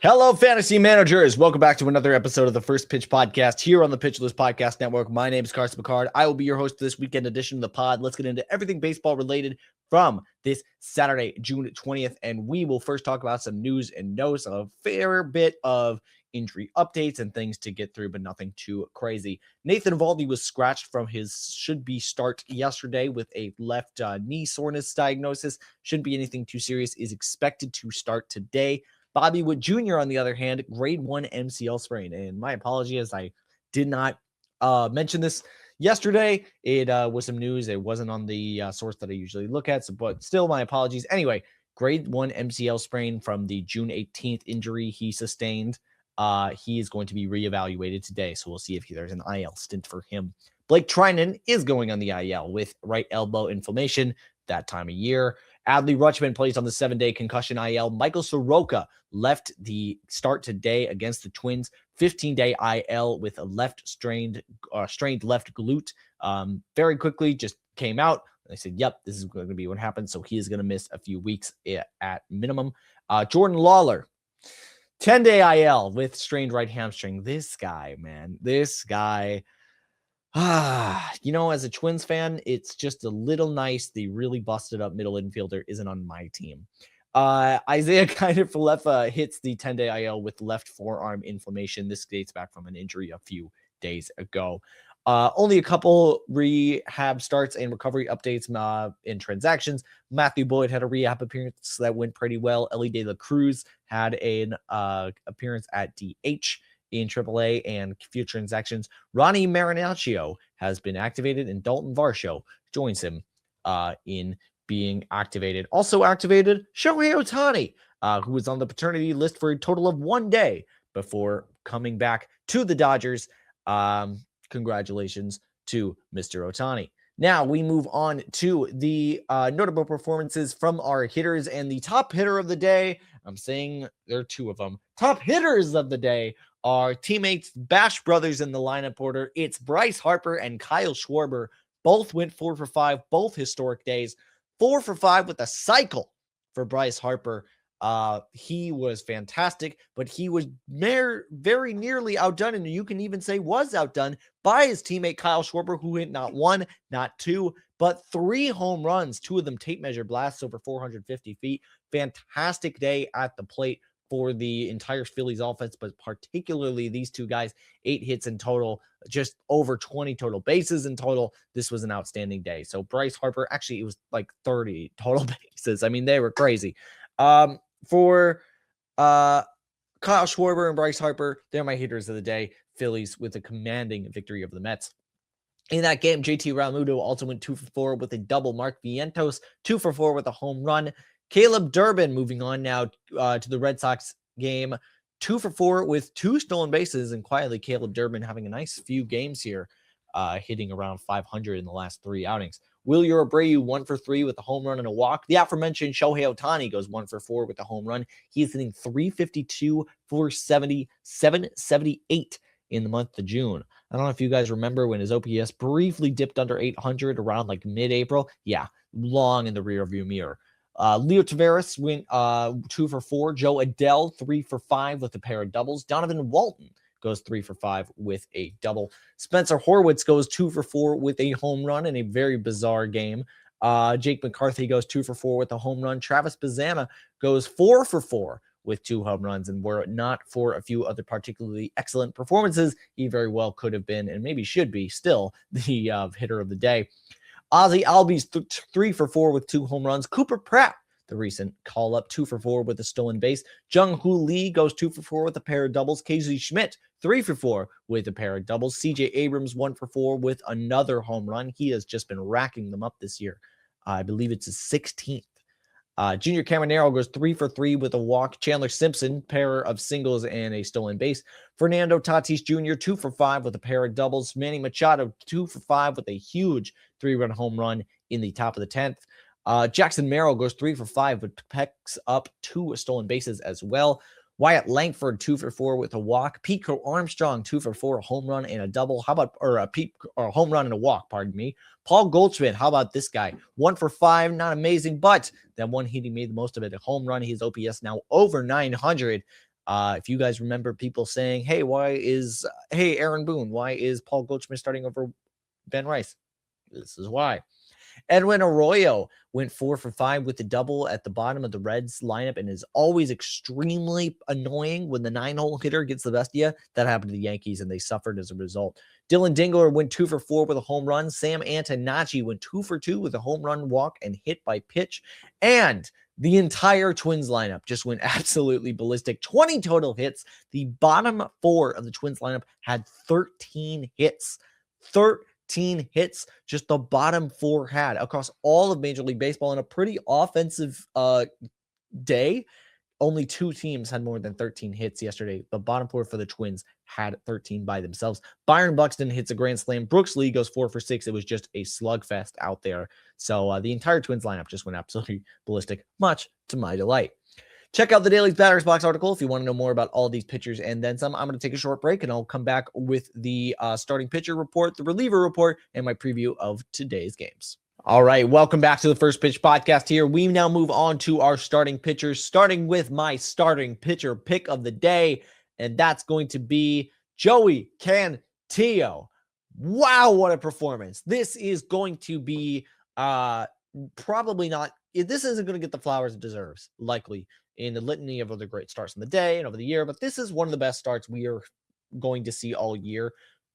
Hello, fantasy managers. Welcome back to another episode of the First Pitch Podcast here on the Pitch List Podcast Network. My name is Carson Picard. I will be your host for this weekend edition of the pod. Let's get into everything baseball related from this Saturday, June 20th. And we will first talk about some news and notes, a fair bit of injury updates and things to get through, but nothing too crazy. Nathan Eovaldi was scratched from his should-be start yesterday with a left knee soreness diagnosis. Shouldn't be anything too serious. Is expected to start today. Bobby Witt Jr., on the other hand, grade 1 MCL sprain. And my apologies, I did not mention this yesterday. It was some news. It wasn't on the source that I usually look at, but still, my apologies. Anyway, grade 1 MCL sprain from the June 18th injury he sustained. He is going to be reevaluated today, so we'll see if there's an IL stint for him. Blake Trinan is going on the IL with right elbow inflammation that time of year. Adley Rutschman plays on the 7-day concussion IL. Michael Soroka left the start today against the Twins. 15-day IL with a strained left glute. Very quickly just came out. They said, yep, this is going to be what happens. So he is going to miss a few weeks at minimum. Jordan Lawler, 10-day IL with strained right hamstring. This guy, as a Twins fan, it's just a little nice. The really busted up middle infielder isn't on my team. Isaiah Kiner-Falefa hits the 10-day IL with left forearm inflammation. This dates back from an injury a few days ago. Only a couple rehab starts and recovery updates in transactions. Matthew Boyd had a rehab appearance that went pretty well. Ellie De La Cruz had an appearance at DH in AAA and few transactions. Ronnie Marinaccio has been activated, and Dalton Varsho joins him in being activated. Also activated, Shohei Ohtani, who was on the paternity list for a total of 1 day before coming back to the Dodgers. Congratulations to Mr. Ohtani. Now we move on to the notable performances from our hitters, and the top hitter of the day, I'm saying there are two of them, top hitters of the day are teammates, Bash brothers in the lineup order. It's Bryce Harper and Kyle Schwarber. Both went 4 for 5, both historic days. 4 for 5 with a cycle for Bryce Harper. He was fantastic, but he was very nearly outdone, and you can even say was outdone by his teammate Kyle Schwarber, who hit not 1, not 2, but 3 home runs, 2 of them tape measure blasts over 450 feet. Fantastic day at the plate for the entire Phillies offense, but particularly these two guys. 8 hits in total, just over 20 total bases in total. This was an outstanding day. So Bryce Harper, actually it was like 30 total bases. I mean, they were crazy. For Kyle Schwarber and Bryce Harper, they're my hitters of the day. Phillies with a commanding victory over the Mets. In that game, JT Realmuto also went 2 for 4 with a double. Mark Vientos, 2 for 4 with a home run. Caleb Durbin, moving on now to the Red Sox game, 2 for 4 with 2 stolen bases, and quietly Caleb Durbin having a nice few games here, hitting around 500 in the last 3 outings. Wilyer Abreu, 1 for 3 with a home run and a walk. The aforementioned Shohei Ohtani goes 1 for 4 with a home run. He's hitting 352, 470, 778 in the month of June. I don't know if you guys remember when his OPS briefly dipped under 800 around like mid-April. Yeah, long in the rearview mirror. Leo Taveras went 2 for 4. Joe Adele, 3 for 5 with a pair of doubles. Donovan Walton goes 3 for 5 with a double. Spencer Horwitz goes 2 for 4 with a home run in a very bizarre game. Jake McCarthy goes 2 for 4 with a home run. Travis Bazzana goes 4 for 4 with 2 home runs, and were it not for a few other particularly excellent performances, he very well could have been, and maybe should be still, the hitter of the day. Ozzie Albies 3 for 4 with 2 home runs. Cooper Pratt, the recent call-up, 2 for 4 with a stolen base. Jung-Hoo Lee goes 2 for 4 with a pair of doubles. Casey Schmidt, 3 for 4 with a pair of doubles. CJ Abrams, 1 for 4 with another home run. He has just been racking them up this year. I believe it's his 16th. Junior Caminero goes 3 for 3 with a walk. Chandler Simpson, pair of singles and a stolen base. Fernando Tatis Jr., 2 for 5 with a pair of doubles. Manny Machado, 2 for 5 with a huge 3-run home run in the top of the 10th. Jackson Merrill goes 3 for 5, but picks up 2 stolen bases as well. Wyatt Langford, 2 for 4 with a walk. Pete Armstrong, 2 for 4, a home run and a double. How about, or a home run and a walk, pardon me. Paul Goldschmidt, how about this guy? 1 for 5, not amazing, but that one he made the most of it. A home run, his OPS now over 900. If you guys remember people saying, hey, Aaron Boone, why is Paul Goldschmidt starting over Ben Rice? This is why. Edwin Arroyo went 4 for 5 with the double at the bottom of the Reds lineup and is always extremely annoying when the 9-hole hitter gets the best of you. That happened to the Yankees, and they suffered as a result. Dylan Dingler went 2 for 4 with a home run. Sam Antonacci went 2 for 2 with a home run, walk, and hit by pitch. And the entire Twins lineup just went absolutely ballistic. 20 total hits. The bottom 4 of the Twins lineup had 13 hits. 13 hits, just the bottom 4 had across all of Major League Baseball in a pretty offensive day. Only 2 teams had more than 13 hits yesterday. The bottom 4 for the Twins had 13 by themselves. Byron Buxton hits a grand slam. Brooks Lee goes 4 for 6. It was just a slugfest out there. So the entire Twins lineup just went absolutely ballistic, much to my delight. Check out the Daily's Batter's Box article if you want to know more about all these pitchers and then some. I'm going to take a short break, and I'll come back with the starting pitcher report, the reliever report, and my preview of today's games. All right, welcome back to the First Pitch Podcast here. We now move on to our starting pitchers, starting with my starting pitcher pick of the day, and that's going to be Joey Cantillo. Wow, what a performance. This is going to be probably not, this isn't going to get the flowers it deserves, likely, in the litany of other great starts in the day and over the year, but this is one of the best starts we are going to see all year.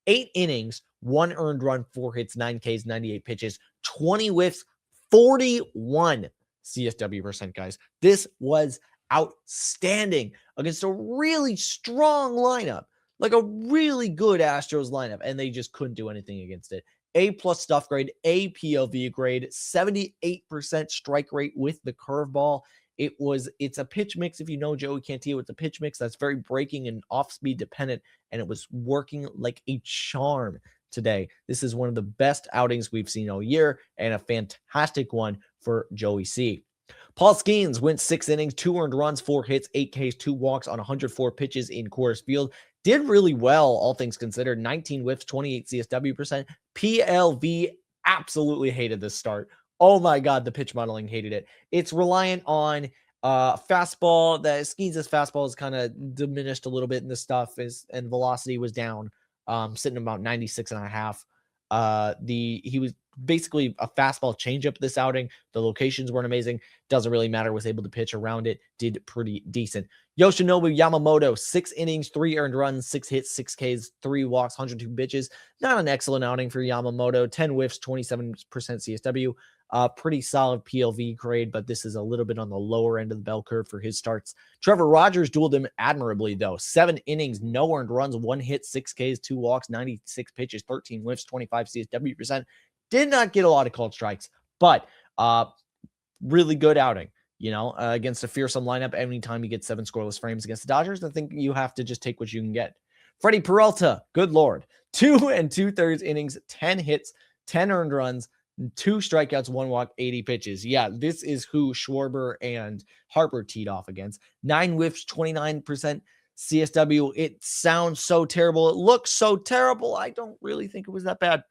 8 innings, 1 earned run, 4 hits, 9 Ks, 98 pitches, 20 whiffs, 41 CSW percent, guys. This was outstanding against a really strong lineup, like a really good Astros lineup, and they just couldn't do anything against it. A+ stuff grade, A PLV grade, 78% strike rate with the curveball. It's a pitch mix. If you know Joey Cantillo, it's a pitch mix that's very breaking and off-speed dependent, and it was working like a charm today. This is one of the best outings we've seen all year, and a fantastic one for Joey C. Paul Skeens went 6 innings, 2 earned runs, 4 hits, 8 Ks, 2 walks on 104 pitches in Coors Field. Did really well, all things considered. 19 whiffs, 28 CSW percent. PLV absolutely hated this start. Oh my God, the pitch modeling hated it. It's reliant on fastball. That Skeens' fastball is kind of diminished a little bit in the stuff, and velocity was down, sitting about 96.5. He was basically a fastball changeup this outing. The locations weren't amazing. Doesn't really matter. Was able to pitch around it. Did pretty decent. Yoshinobu Yamamoto, 6 innings, 3 earned runs, 6 hits, 6 Ks, 3 walks, 102 pitches. Not an excellent outing for Yamamoto. 10 whiffs, 27% CSW. Pretty solid PLV grade, but this is a little bit on the lower end of the bell curve for his starts. Trevor Rogers dueled him admirably, though. 7 innings, no earned runs, 1 hit, 6 Ks, 2 walks, 96 pitches, 13 whiffs, 25 CSW percent. Did not get a lot of called strikes, but really good outing. Against a fearsome lineup. Anytime you get 7 scoreless frames against the Dodgers, I think you have to just take what you can get. Freddie Peralta, good Lord. 2 2/3 innings, 10 hits, 10 earned runs, 2 strikeouts, 1 walk, 80 pitches. Yeah, this is who Schwarber and Harper teed off against. 9 whiffs, 29% CSW. It sounds so terrible. It looks so terrible. I don't really think it was that bad.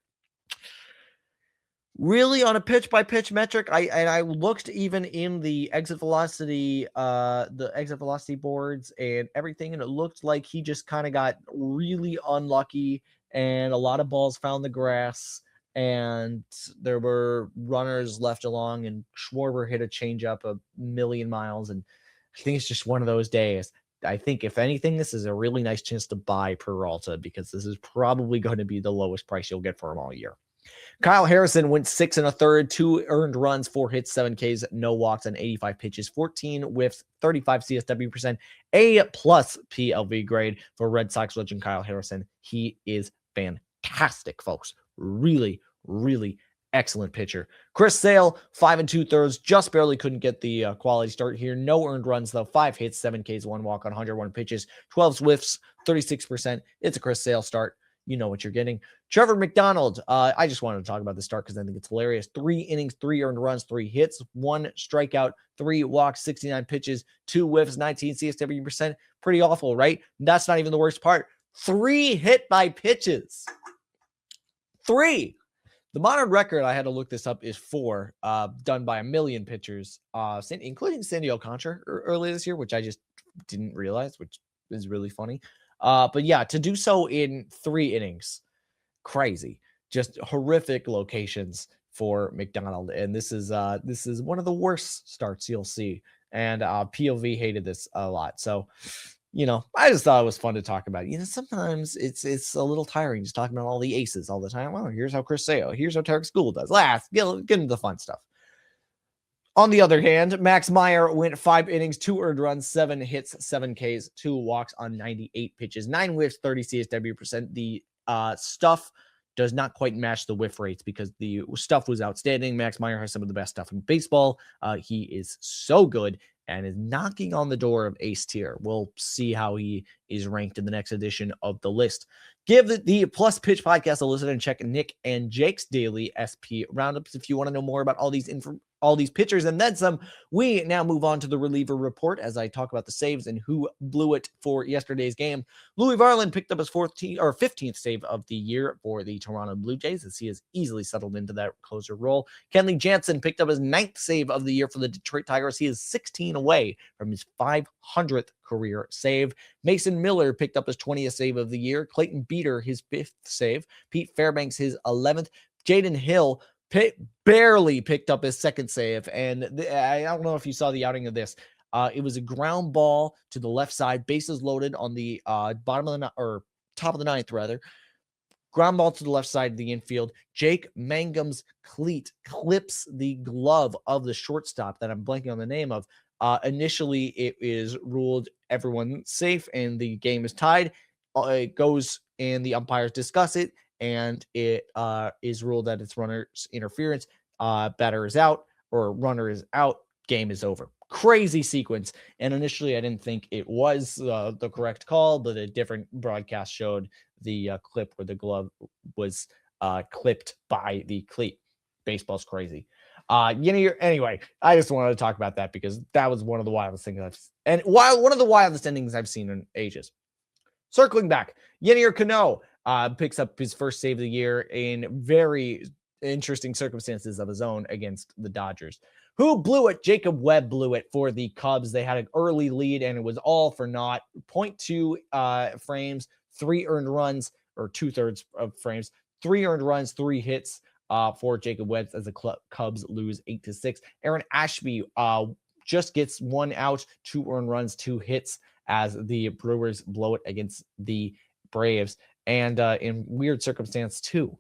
Really, on a pitch-by-pitch metric, I looked even in the exit velocity boards and everything, and it looked like he just kind of got really unlucky, and a lot of balls found the grass, and there were runners left along, and Schwarber hit a changeup a million miles, and I think it's just one of those days. I think, if anything, this is a really nice chance to buy Peralta, because this is probably going to be the lowest price you'll get for him all year. Kyle Harrison went 6 1/3, 2 earned runs, 4 hits, 7 Ks, no walks, and 85 pitches, 14 whiffs, 35 CSW percent, A+ PLV grade for Red Sox legend Kyle Harrison. He is fantastic, folks. Really, really excellent pitcher. Chris Sale, 5 2/3, just barely couldn't get the quality start here. No earned runs, though. 5 hits, 7 Ks, 1 walk on 101 pitches, 12 whiffs, 36%. It's a Chris Sale start. You know what you're getting. Trevor McDonald. I just wanted to talk about this start because I think it's hilarious. 3 innings, 3 earned runs, 3 hits, 1 strikeout, 3 walks, 69 pitches, 2 whiffs, 19 CSW percent. Pretty awful, right? That's not even the worst part. 3 hit by pitches. 3. The modern record, I had to look this up, is 4, done by a million pitchers, including Sandy Alcantara earlier this year, which I just didn't realize, which is really funny. But yeah, to do so in 3 innings, crazy. Just horrific locations for McDonald. And this is one of the worst starts you'll see. And POV hated this a lot. So, I just thought it was fun to talk about. Sometimes it's a little tiring just talking about all the aces all the time. Well, here's how Chris Sale, here's how Tarek School does. Get into the fun stuff. On the other hand, Max Meyer went 5 innings, 2 earned runs, 7 hits, 7 Ks, 2 walks on 98 pitches, 9 whiffs, 30 CSW percent. The stuff does not quite match the whiff rates because the stuff was outstanding. Max Meyer has some of the best stuff in baseball. He is so good and is knocking on the door of ace tier. We'll see how he is ranked in the next edition of the list. Give the Plus Pitch podcast a listen and check Nick and Jake's daily SP roundups if you want to know more about all these pitchers and then some. We now move on to the reliever report as I talk about the saves and who blew it for yesterday's game. Louis Varland picked up his 15th save of the year for the Toronto Blue Jays as he has easily settled into that closer role. Kenley Jansen picked up his 9th save of the year for the Detroit Tigers. He is 16 away from his 500th career save. Mason Miller picked up his 20th save of the year. Clayton Beeter, his 5th save. Pete Fairbanks, his 11th. Jaden Hill barely picked up his 2nd save. And I don't know if you saw the outing of this. It was a ground ball to the left side, bases loaded on the top of the 9th, rather. Ground ball to the left side of the infield. Jake Mangum's cleat clips the glove of the shortstop that I'm blanking on the name of. Initially, it is ruled everyone safe and the game is tied. It goes and the umpires discuss it, and it is ruled that it's runner's interference. Batter is out or runner is out. Game is over. Crazy sequence. And initially, I didn't think it was the correct call, but a different broadcast showed the clip where the glove was clipped by the cleat. Baseball's crazy. Anyway, I just wanted to talk about that because that was one of the wildest things one of the wildest endings I've seen in ages. Circling back, Yennier Cano picks up his 1st save of the year in very interesting circumstances of his own against the Dodgers. Who blew it? Jacob Webb blew it for the Cubs. They had an early lead and it was all for naught. 0.2 frames, 3 earned runs, or 2/3 of frames, 3 earned runs, 3 hits. For Jacob Webb as the Cubs lose 8-6. Aaron Ashby just gets 1 out, 2 earned runs, 2 hits as the Brewers blow it against the Braves. And in weird circumstance too,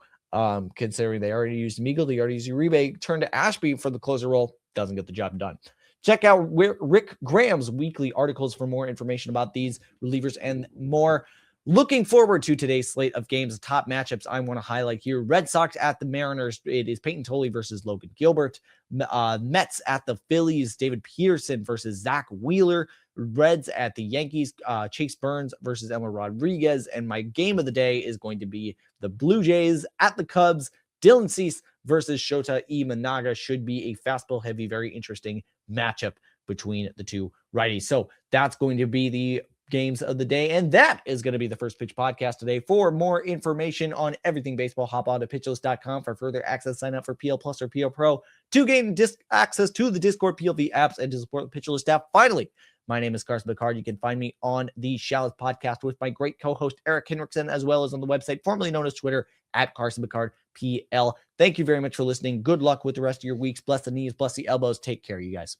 considering they already used Meagle, they already used Uribe, turn to Ashby for the closer role, doesn't get the job done. Check out Rick Graham's weekly articles for more information about these relievers and more. Looking forward to today's slate of games, top matchups I want to highlight here. Red Sox at the Mariners. It is Peyton Tolley versus Logan Gilbert. Mets at the Phillies. David Peterson versus Zach Wheeler. Reds at the Yankees. Chase Burns versus Emma Rodriguez. And my game of the day is going to be the Blue Jays at the Cubs. Dylan Cease versus Shota Imanaga. Should be a fastball heavy, very interesting matchup between the two righties. So that's going to be the games of the day, and that is going to be the First Pitch podcast today. For more information on everything baseball, hop on to pitchlist.com. For further access, sign up for PL Plus or PL Pro to gain access to the Discord PLV apps and to support the Pitch List app. Finally, my name is Carson Picard. You can find me on the Shallows podcast with my great co-host Eric Henriksen, as well as on the website formerly known as Twitter at Carson Picard PL. Thank you very much for listening. Good luck with the rest of your weeks. Bless the knees, bless the elbows. Take care, you guys.